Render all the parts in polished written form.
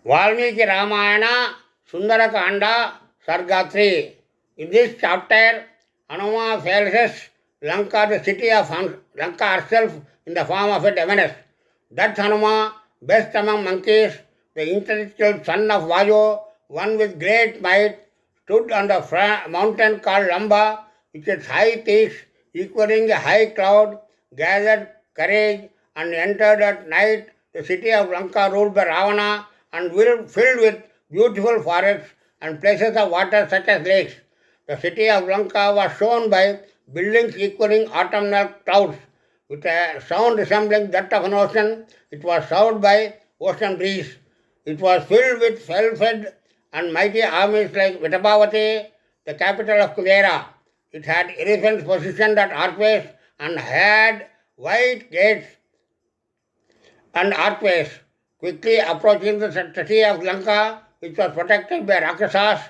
Valmiki Ramayana, Sundarakanda, Sarga 3. In this chapter, Hanuma faces Lanka, the city of Lanka herself, in the form of a demoness. That Hanuma, best among monkeys, the intellectual son of Vayu, one with great might, stood on the mountain called Lamba, with its high peaks equaling a high cloud, gathered courage, and entered at night the city of Lanka ruled by Ravana and filled with beautiful forests and places of water such as lakes. The city of Lanka was shown by buildings equaling autumnal clouds. With a sound resembling that of an ocean, it was served by ocean breeze. It was filled with well-fed and mighty armies like Vitapavati, the capital of Kuvera. It had elephants positioned at archways and had wide gates and archways. Quickly approaching the city of Lanka, which was protected by Rakshasas,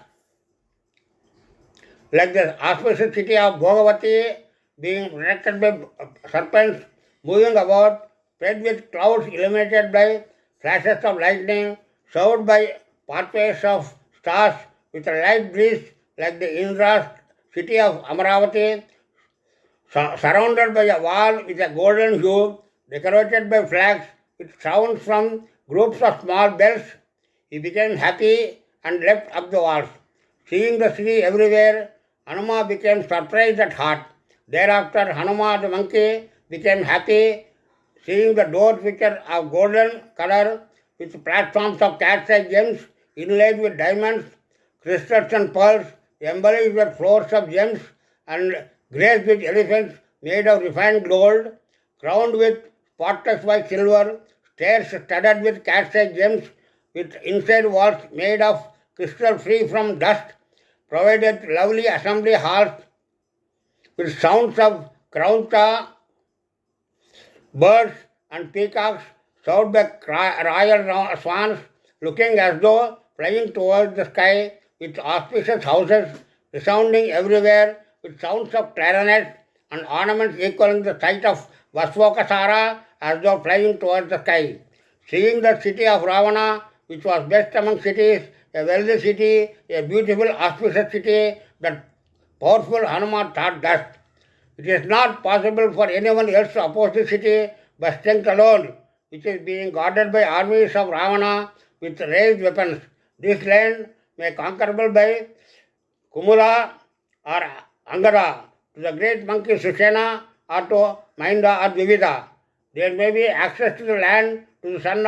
like the auspicious city of Bhogavati being protected by serpents moving about, spread with clouds illuminated by flashes of lightning, served by pathways of stars with a light breeze like the Indra's city of Amaravati, surrounded by a wall with a golden hue, decorated by flags with sounds from groups of small bells. He became happy and leapt up the walls. Seeing the city everywhere, Hanuma became surprised at heart. Thereafter, Hanuma the monkey became happy, seeing the doors which are of golden color, with platforms of cat's-eye gems inlaid with diamonds, crystals and pearls, embellished with floors of gems, and graced with elephants made of refined gold, crowned with spotless white silver, stairs studded with cat's-eye gems, with inside walls made of crystal free from dust, provided lovely assembly halls with sounds of crownta, birds and peacocks, served by royal swans, looking as though flying towards the sky, with auspicious houses resounding everywhere, with sounds of clarinets and ornaments equaling the sight of Vasvokasara, as though flying towards the sky. Seeing the city of Ravana, which was best among cities, a wealthy city, a beautiful auspicious city, that powerful Hanuman thought thus: it is not possible for anyone else to oppose the city by strength alone, which is being guarded by armies of Ravana with raised weapons. This land may be conquerable by Kumula or Angada, to the great monkey Sushena, or to Mainda or Vivida. There may be access to the land to the sun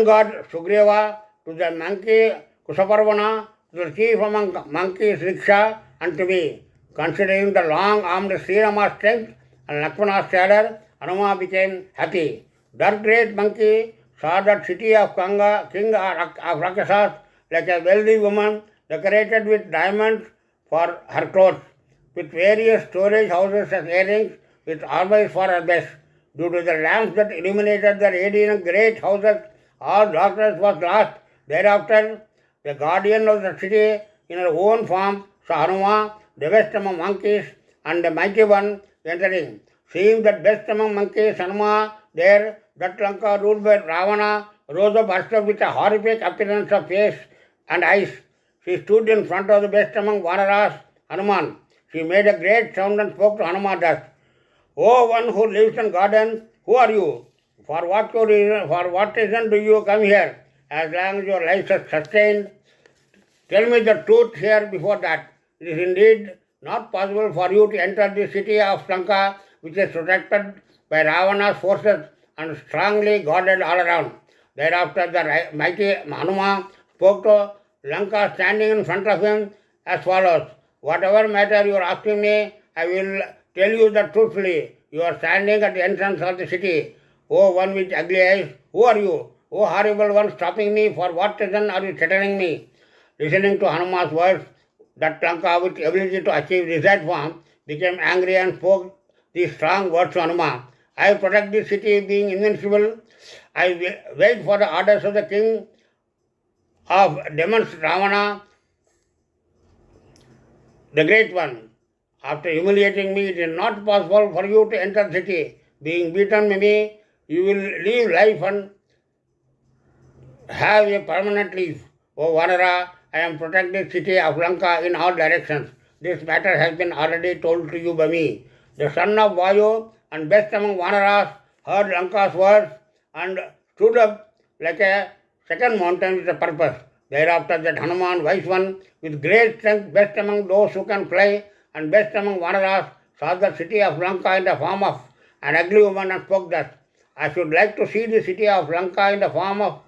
god Sugriva, to the monkey Kusaparvana, to the chief among monkeys Riksha, and to me. Considering the long-armed Srirama's strength and Lakshmana's stature, Hanuma became happy. That great monkey saw that city of Kanga, king of Rakshasas, like a wealthy woman decorated with diamonds for her clothes, with various storage houses as earrings, with always for her best. Due to the lamps that illuminated the radiant great houses, all darkness was lost. Thereafter, the guardian of the city, in her own form, saw Hanuma, the best among monkeys, and the mighty one entering. Seeing that best among monkeys, Hanuma, there, that Lanka ruled by Ravana, rose up herself with a horrific appearance of face and eyes. She stood in front of the best among Vanaras, Hanuman. She made a great sound and spoke to Hanuman thus: O one who lives in garden, who are you? For what reason do you come here? As long as your life is sustained, tell me the truth here before that. It is indeed not possible for you to enter the city of Lanka, which is protected by Ravana's forces and strongly guarded all around. Thereafter, the mighty Hanuma spoke to Lanka, standing in front of him, as follows: whatever matter you are asking me, I will tell you that truthfully. You are standing at the entrance of the city. O one with ugly eyes, who are you? O horrible one, stopping me, for what reason are you threatening me? Listening to Hanuman's words, that Lanka, with ability to achieve desired form, became angry and spoke these strong words to Hanuman: I protect this city being invincible. I wait for the orders of the king of demons Ravana, the great one. After humiliating me, it is not possible for you to enter the city. Being beaten by me, you will leave life have a permanent lease. O Vanara, I am protecting the city of Lanka in all directions. This matter has been already told to you by me. The son of Vayu and best among Vanaras heard Lanka's words and stood up like a second mountain with a purpose. Thereafter that Hanuman, wise one, with great strength, best among those who can fly, and best among Vanaras, saw the city of Lanka in the form of an ugly woman and spoke thus, I should like to see the city of Lanka in the form of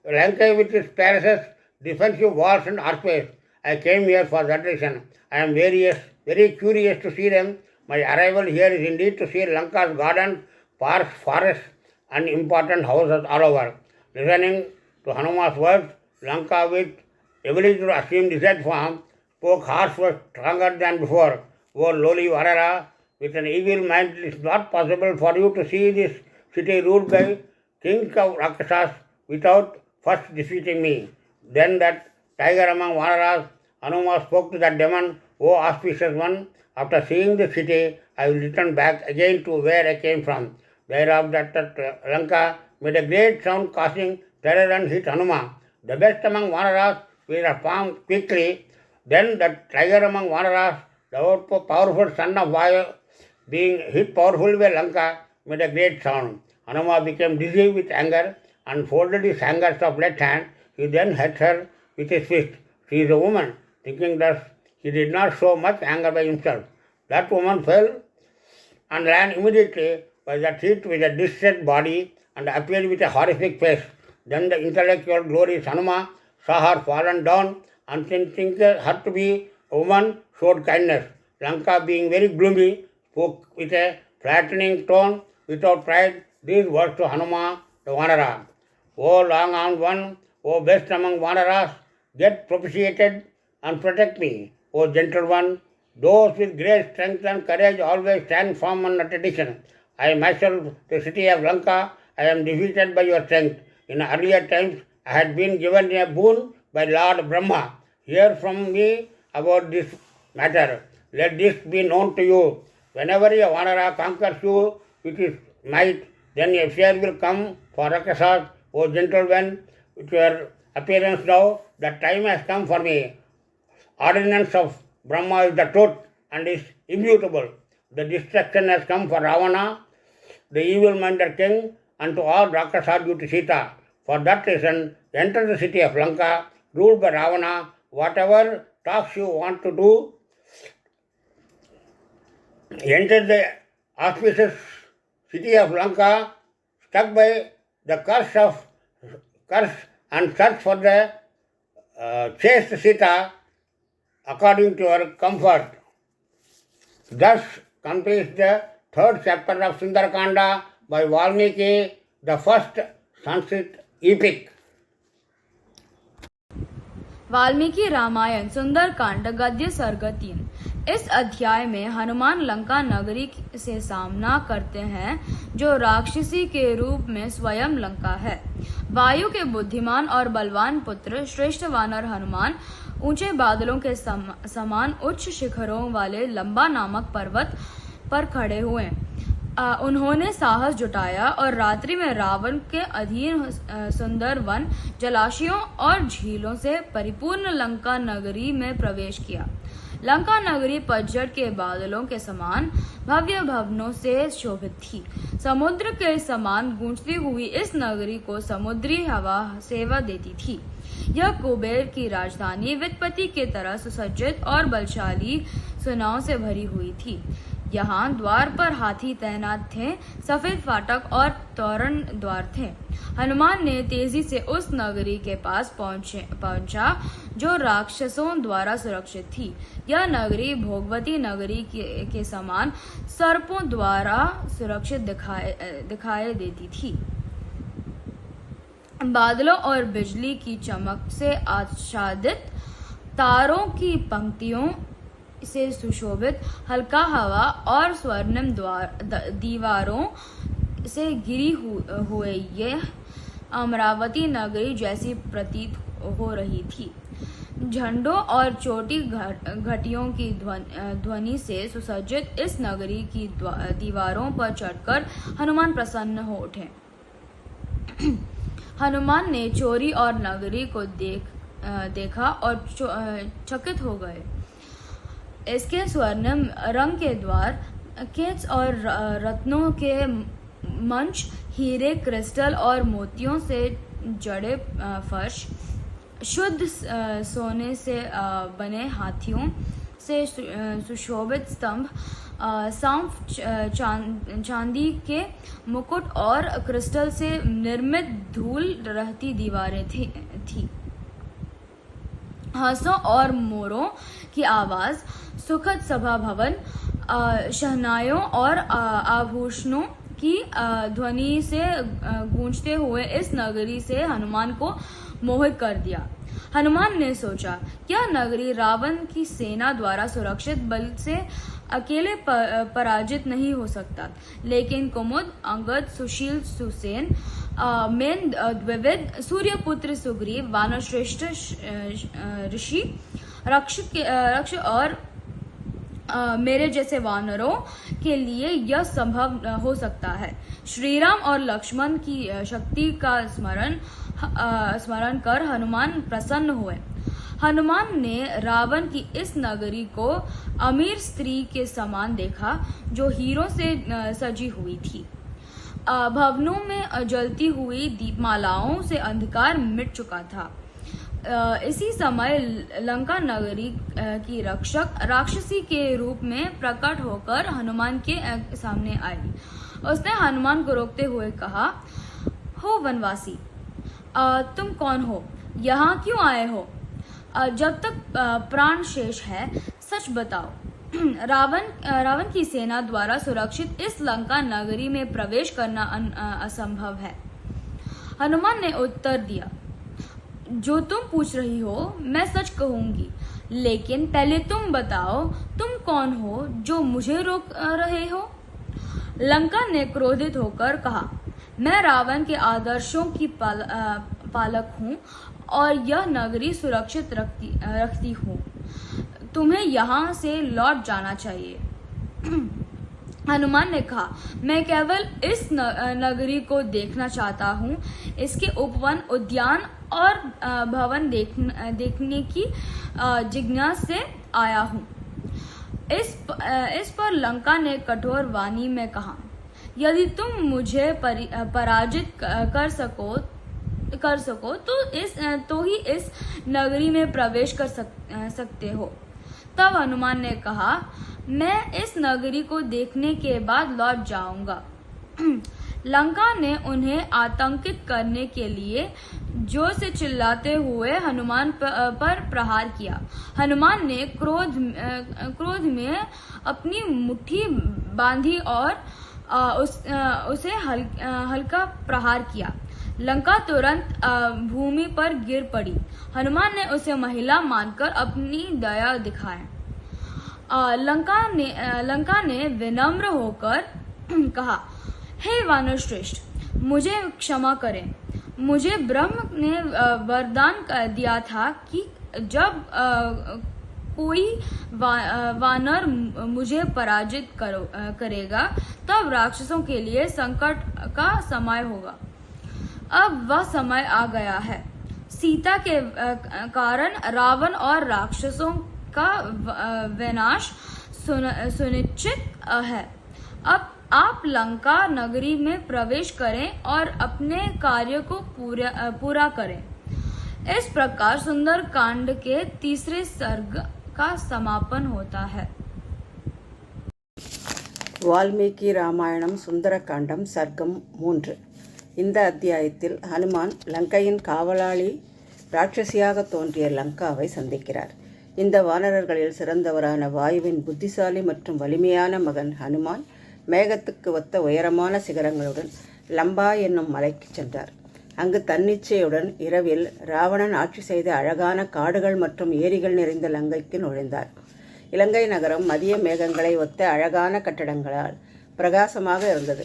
Lanka with its palaces, defensive walls and archways. I came here for that reason. I am very curious to see them. My arrival here is indeed to see Lanka's gardens, parks, forests, and important houses all over. Listening to Hanuman's words, Lanka, with ability to assume desert form, spoke harsh words stronger than before. O lowly Varara, with an evil mind, it is not possible for you to see this city ruled by kings of Rakshasas without first defeating me. Then that tiger among Vanaras, Hanuman spoke to that demon, O auspicious one, after seeing the city, I will return back again to where I came from. Thereafter that Lanka made a great sound causing terror and hit Hanuman. The best among Vanaras were formed quickly. Then that tiger among Vanaras, the powerful son of Vayu, being hit powerfully by Lanka, made a great sound. Hanuman became dizzy with anger and folded his fingers of left hand. He then hit her with his fist. She is a woman. Thinking thus, he did not show much anger by himself. That woman fell and ran immediately by the feet with a distressed body and appeared with a horrific face. Then the intellectual glorious Hanuman saw her fallen down and thinking her to be a woman, showed kindness. Lanka, being very gloomy, spoke with a flattening tone without pride these words to Hanuman the Vanara. O long-armed one, O best among Vanaras, get propitiated and protect me. O gentle one, those with great strength and courage always stand firm on a tradition. I myself, the city of Lanka, I am defeated by your strength. In earlier times, I had been given a boon by Lord Brahma. Hear from me about this matter. Let this be known to you. Whenever a Vanara conquers you with his might, then a fear will come for Rakshasas. O gentle one, with your appearance now, the time has come for me. Ordinance of Brahma is the truth and is immutable. The destruction has come for Ravana, the evil-minded king, and to all Rakshasas due to Sita. For that reason, enter the city of Lanka, ruled by Ravana. Whatever talks you want to do, enter the auspicious city of Lanka, struck by the curse and search for the chaste Sita according to your comfort. Thus completes the third chapter of Sundarakanda by Valmiki, the first Sanskrit epic. Valmiki Ramayan Sundarkand गद्य सर्ग 3। इस अध्याय में हनुमान लंका नगरी से सामना करते हैं जो राक्षसी के रूप में स्वयं लंका है। वायु के बुद्धिमान और बलवान पुत्र श्रेष्ठ वानर हनुमान ऊंचे बादलों के समान उच्च शिखरों वाले लंबा नामक पर्वत पर खड़े हुए। उन्होंने साहस जुटाया और रात्रि में रावण के अधीन सुंदर वन, जलाशयों और झीलों से परिपूर्ण लंका नगरी में प्रवेश किया। लंका नगरी पतझड़ के बादलों के समान भव्य भवनों से शोभित थी। समुद्र के समान गूंजती हुई इस नगरी को समुद्री हवा सेवा देती थी। यह कुबेर की राजधानी वित्तपति की तरह सुसज्जित और बलशाली सेनाओं से भरी हुई थी। यहाँ द्वार पर हाथी तैनात थे, सफेद फाटक और तोरण द्वार थे। हनुमान ने तेजी से उस नगरी के पास पहुंचा जो राक्षसों द्वारा सुरक्षित थी। यह नगरी भोगवती नगरी के समान सर्पों द्वारा सुरक्षित दिखाई देती थी। बादलों और बिजली की चमक से आच्छादित तारों की पंक्तियों से सुशोभित हल्का हवा और स्वर्णिम दीवारों से घिरी हुए यह अमरावती नगरी जैसी प्रतीत हो रही थी। झंडों और चोटी घटियों की ध्वनि से सुसज्जित इस नगरी की दीवारों पर चढ़कर हनुमान प्रसन्न हो उठे। हनुमान ने चोरी और नगरी को देखा और चकित हो गए। इसके स्वर्णिम रंग के द्वार, केच और रत्नों के मंच, हीरे, क्रिस्टल और मोतियों से जड़े फर्श, शुद्ध सोने से बने हाथियों से सुशोभित स्तंभ, सांप चांदी के मुकुट और क्रिस्टल से निर्मित धूल रहती दीवारें थी। हंसों और मोरों की आवाज, सुखद सभा भवन, शहनाइयों और आभूषणों की ध्वनि से गूंजते हुए इस नगरी से हनुमान को मोहित कर दिया। हनुमान ने सोचा, यह नगरी रावण की सेना द्वारा सुरक्षित बल से अकेले पराजित नहीं हो सकता, लेकिन कुमुद, अंगद, सुशील, सुसेन, मेन, द्विविद, सूर्यपुत्र सुग्रीव, वानरश्रेष्ठ ऋषि, रक्ष और मेरे जैसे वानरों के लिए यह संभव हो सकता है। श्रीराम और लक्ष्मण की शक्ति का स्मरण कर हनुमान प्रसन्न हुए। हनुमान ने रावण की इस नगरी को अमीर स्त्री के समान देखा, जो हीरों से सजी हुई थी। भवनों में जलती हुई दीपमालाओं से अंधकार मिट चुका था। इसी समय लंका नगरी की रक्षक राक्षसी के रूप में प्रकट होकर हनुमान के सामने आई। उसने हनुमान को रोकते हुए कहा, हो वनवासी, तुम कौन हो? यहाँ क्यों आए हो? जब तक प्राण शेष है, सच बताओ। रावण की सेना द्वारा सुरक्षित इस लंका नगरी में प्रवेश करना असंभव है। हनुमान ने उत्तर दिया, जो तुम पूछ रही हो मैं सच कहूंगी, लेकिन पहले तुम बताओ, तुम कौन हो जो मुझे रोक रहे हो? लंका ने क्रोधित होकर कहा, मैं रावण के आदर्शों की पालक हूँ और यह नगरी सुरक्षित रखती हूँ। तुम्हें यहाँ से लौट जाना चाहिए। हनुमान ने कहा, मैं केवल इस नगरी को देखना चाहता हूँ। इसके उपवन, उद्यान और भवन देखने की जिज्ञासा से आया हूँ। इस पर लंका ने कठोर वाणी में कहा, यदि तुम मुझे पराजित कर सको तो ही इस नगरी में प्रवेश कर सकते हो। तब हनुमान ने कहा, मैं इस नगरी को देखने के बाद लौट जाऊंगा। लंका ने उन्हें आतंकित करने के लिए जोर से चिल्लाते हुए हनुमान पर प्रहार किया। हनुमान ने क्रोध में अपनी मुट्ठी बांधी और उसे हल्का प्रहार किया। लंका तुरंत भूमि पर गिर पड़ी। हनुमान ने उसे महिला मानकर अपनी दया दिखाई। लंका ने विनम्र होकर कहा, हे वानरश्रेष्ठ, मुझे क्षमा करें। मुझे ब्रह्म ने वरदान दिया था कि जब कोई वानर मुझे पराजित करेगा, तब राक्षसों के लिए संकट का समय होगा। अब वह समय आ गया है। सीता के कारण रावण और राक्षसों का विनाश सुनिश्चित है। अब आप लंका नगरी में प्रवेश करें और अपने कार्य को पूरा करें। इस प्रकार सुंदरकांड के तीसरे सर्ग का समापन होता है। வால்மீகி ராமாயணம் சுந்தரகாண்டம் சர்க்கம் 3. இந்த அத்தியாயத்தில் ஹனுமான் லங்கையின் காவலாளி ராட்சசியாக தோன்றிய லங்காவை சந்திக்கிறார். இந்த வானரர்களில் சிறந்தவரான வாயுவின் புத்திசாலி மற்றும் வலிமையான மகன் ஹனுமான் மேகத்துக்கு ஒத்த உயரமான சிகரங்களுடன் லம்பா என்னும் மலைக்கு சென்றார். அங்கு தன்னிச்சையுடன் இரவில் ராவணன் ஆட்சி செய்த அழகான காடுகள் மற்றும் ஏரிகள் நிறைந்த லங்கைக்கு நுழைந்தார். இலங்கை நகரம் மதிய மேகங்களை ஒத்த அழகான கட்டடங்களால் பிரகாசமாக இருந்தது.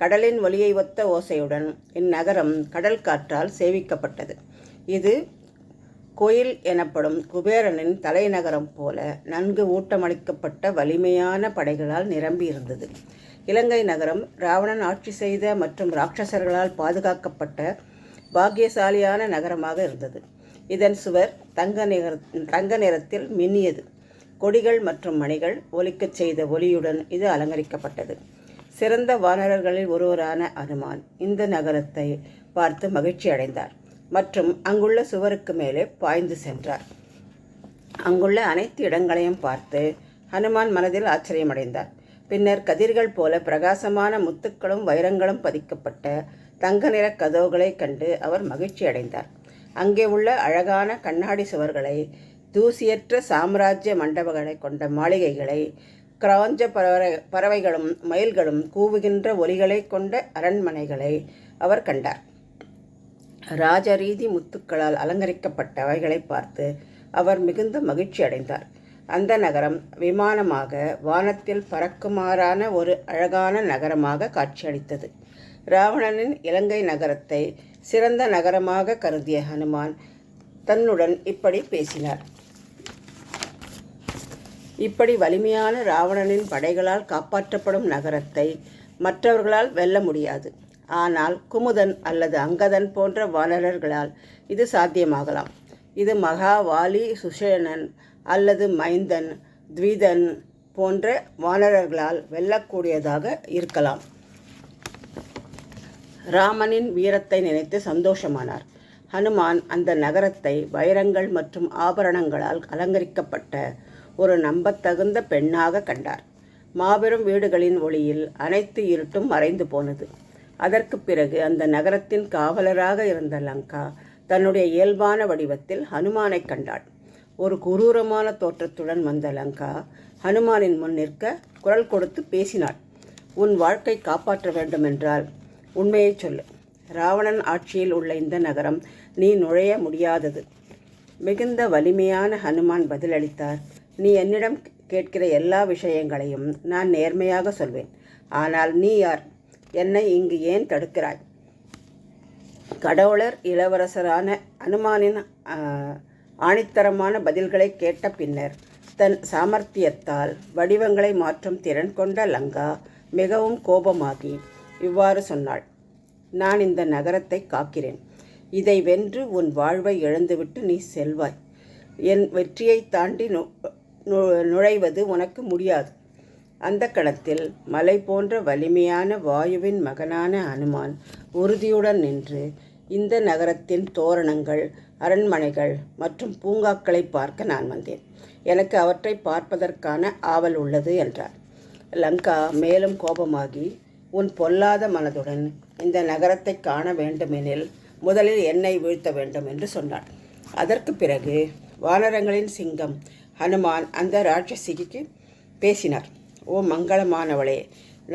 கடலின் ஒலியை ஒத்த ஓசையுடன் இந்நகரம் கடல் காற்றால் சேவிக்கப்பட்டது. இது கோயில் எனப்படும் குபேரனின் தலைநகரம் போல நன்கு ஊட்டமளிக்கப்பட்ட வலிமையான படைகளால் நிரம்பியிருந்தது. இலங்கை நகரம் ராவணன் ஆட்சி செய்த மற்றும் ராட்சசர்களால் பாதுகாக்கப்பட்ட பாக்கியசாலியான நகரமாக இருந்தது. இதன் சுவர் தங்க நிறத்தில் மின்னியது. கொடிகள் மற்றும் மணிகள் ஒலிக்கச் செய்த ஒலியுடன் இது அலங்கரிக்கப்பட்டது. சிறந்த வானரர்களில் ஒருவரான அனுமான் இந்த நகரத்தை பார்த்து மகிழ்ச்சி அடைந்தார் மற்றும் அங்குள்ள சுவருக்கு மேலே பாய்ந்து சென்றார். அங்குள்ள அனைத்து இடங்களையும் பார்த்து ஹனுமான் மனதில் ஆச்சரியமடைந்தார். பின்னர் கதிர்கள் போல பிரகாசமான முத்துக்களும் வைரங்களும் பதிக்கப்பட்ட தங்க நிற கதவுகளை கண்டு அவர் மகிழ்ச்சி அடைந்தார். அங்கே உள்ள அழகான கண்ணாடி சுவர்களை, தூசியற்ற சாம்ராஜ்ய மண்டபங்களை கொண்ட மாளிகைகளை, கிராஞ்ச பறவைகளும் மயில்களும் கூவுகின்ற ஒலிகளை கொண்ட அரண்மனைகளை அவர் கண்டார். ராஜரீதி முத்துக்களால் அலங்கரிக்கப்பட்ட அவைகளை பார்த்து அவர் மிகுந்த மகிழ்ச்சி அடைந்தார். அந்த நகரம் விமானமாக வானத்தில் பறக்குமாறான ஒரு அழகான நகரமாக காட்சியளித்தது. ராவணனின் இலங்கை நகரத்தை சிறந்த நகரமாக கருதிய ஹனுமான் தன்னுடன் இப்படி பேசினார். இப்படி வலிமையான ராவணனின் படைகளால் காப்பாற்றப்படும் நகரத்தை மற்றவர்களால் வெல்ல முடியாது. ஆனால் குமுதன் அல்லது அங்கதன் போன்ற வானரர்களால் இது சாத்தியமாகலாம். இது மகாவாலி, சுஷேனன் அல்லது மைந்தன், த்விதன் போன்ற வானரர்களால் வெல்லக்கூடியதாக இருக்கலாம். ராமனின் வீரத்தை நினைத்து சந்தோஷமானார். ஹனுமான் அந்த நகரத்தை வைரங்கள் மற்றும் ஆபரணங்களால் அலங்கரிக்கப்பட்ட ஒரு நம்பத்தகுந்த பெண்ணாக கண்டார். மாபெரும் வீடுகளின் ஒளியில் அனைத்து இருட்டும் மறைந்து போனது. அதற்கு பிறகு அந்த நகரத்தின் காவலராக இருந்த லங்கா தன்னுடைய இயல்பான வடிவத்தில் ஹனுமானை கண்டாள். ஒரு குரூரமான தோற்றத்துடன் வந்த லங்கா ஹனுமானின் முன் நிற்க குரல் கொடுத்து பேசினாள். உன் வாழ்க்கை காப்பாற்ற வேண்டுமென்றால் உண்மையை சொல்லு. ராவணன் ஆட்சியில் உள்ள இந்த நகரம் நீ நுழைய முடியாதது. மிகுந்த வலிமையான ஹனுமான் பதிலளித்தார். நீ என்னிடம் கேட்கிற எல்லா விஷயங்களையும் நான் நேர்மையாக சொல்வேன். ஆனால் நீ யார்? என்னை இங்கு ஏன் தடுக்கிறாய்? கடவுளர் இளவரசரான அனுமானின் ஆணித்தரமான பதில்களை கேட்ட பின்னர் தன் சாமர்த்தியத்தால் வடிவங்களை மாற்றும் திறன் கொண்ட லங்கா மிகவும் கோபமாகி இவ்வாறு சொன்னாள். நான் இந்த நகரத்தை காக்கிறேன். இதை வென்று உன் வாழ்வை இழந்துவிட்டு நீ செல்வாய். என் வெற்றியை தாண்டி நுழைவது உனக்கு முடியாது. அந்த கணத்தில் மலை போன்ற வலிமையான வாயுவின் மகனான அனுமான் உறுதியுடன் நின்று இந்த நகரத்தின் தோரணங்கள், அரண்மனைகள் மற்றும் பூங்காக்களை பார்க்க நான் வந்தேன். எனக்கு அவற்றை பார்ப்பதற்கான ஆவல் உள்ளது என்றார். லங்கா மேலும் கோபமாகி, உன் பொல்லாத மனதுடன் இந்த நகரத்தை காண வேண்டுமெனில் முதலில் என்னை வீழ்த்த வேண்டும் என்று சொன்னாள். அதற்கு பிறகு வானரங்களின் சிங்கம் ஹனுமான் அந்த ராட்சசிக்கு பேசினார். ஓ மங்களமானவளே,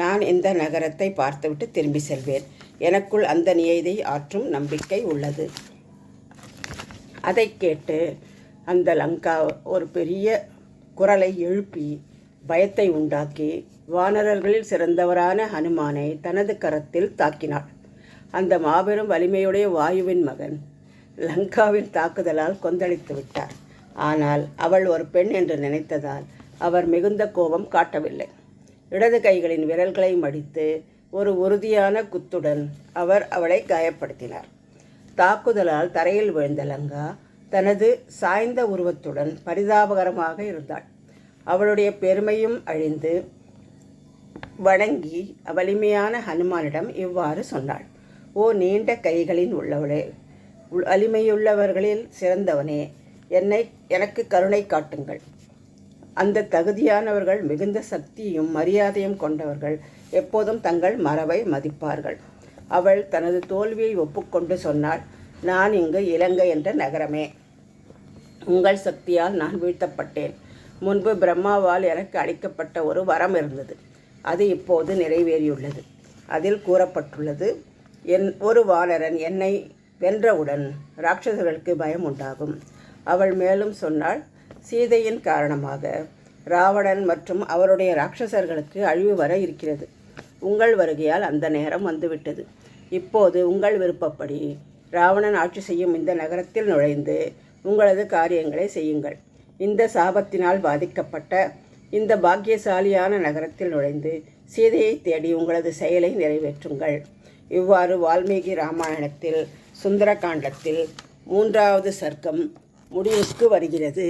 நான் இந்த நகரத்தை பார்த்துவிட்டு திரும்பி செல்வேன். எனக்குள் அந்த நியதியை ஆற்றும் நம்பிக்கை உள்ளது. அதை கேட்டு அந்த லங்கா ஒரு பெரிய குரலை எழுப்பி பயத்தை உண்டாக்கி வானரர்களில் சிறந்தவரான ஹனுமானை தனது கரத்தில் தாக்கினாள். அந்த மாபெரும் வலிமையுடைய வாயுவின் மகன் லங்காவின் தாக்குதலால் கொந்தளித்து விட்டார். ஆனால் அவள் ஒரு பெண் என்று நினைத்ததால் அவர் மிகுந்த கோபம் காட்டவில்லை. இடது கைகளின் விரல்களை மடித்து ஒரு உறுதியான குத்துடன் அவர் அவளை காயப்படுத்தினார். தாக்குதலால் தரையில் விழுந்த லங்கா தனது சாய்ந்த உருவத்துடன் பரிதாபகரமாக இருந்தாள். அவளுடைய பெருமையும் அழிந்து வணங்கி வலிமையான ஹனுமானிடம் இவ்வாறு சொன்னாள். ஓ நீண்ட கைகளின் உள்ளவளே, வலிமையுள்ளவர்களில் சிறந்தவனே, எனக்கு கருணை காட்டுங்கள். அந்த தகுதியானவர்கள் மிகுந்த சக்தியும் மரியாதையும் கொண்டவர்கள் எப்போதும் தங்கள் மரபை மதிப்பார்கள். அவள் தனது தோல்வியை ஒப்புக்கொண்டு சொன்னாள். நான் இங்கு இலங்கை என்ற நகரமே. உங்கள் சக்தியால் நான் வீழ்த்தப்பட்டேன். முன்பு பிரம்மாவால் எனக்கு அளிக்கப்பட்ட ஒரு வரம் இருந்தது. அது இப்போது நிறைவேறியுள்ளது. அதில் கூறப்பட்டுள்ளது, ஒரு வானரன் என்னை வென்றவுடன் ராட்சசர்களுக்கு பயம் உண்டாகும். அவள் மேலும் சொன்னாள், சீதையின் காரணமாக ராவணன் மற்றும் அவருடைய ராட்சசர்களுக்கு அழிவு வர இருக்கிறது. உங்கள் வருகையால் அந்த நேரம் வந்துவிட்டது. இப்போது உங்கள் விருப்பப்படி ராவணன் ஆட்சி செய்யும் இந்த நகரத்தில் நுழைந்து உங்களது காரியங்களை செய்யுங்கள். இந்த சாபத்தினால் பாதிக்கப்பட்ட இந்த பாக்கியசாலியான நகரத்தில் நுழைந்து சீதையை தேடி உங்களது செயலை நிறைவேற்றுங்கள். இவ்வாறு வால்மீகி ராமாயணத்தில் சுந்தரகாண்டத்தில் 3வது சர்க்கம் முடிவுக்கு வருகிறது.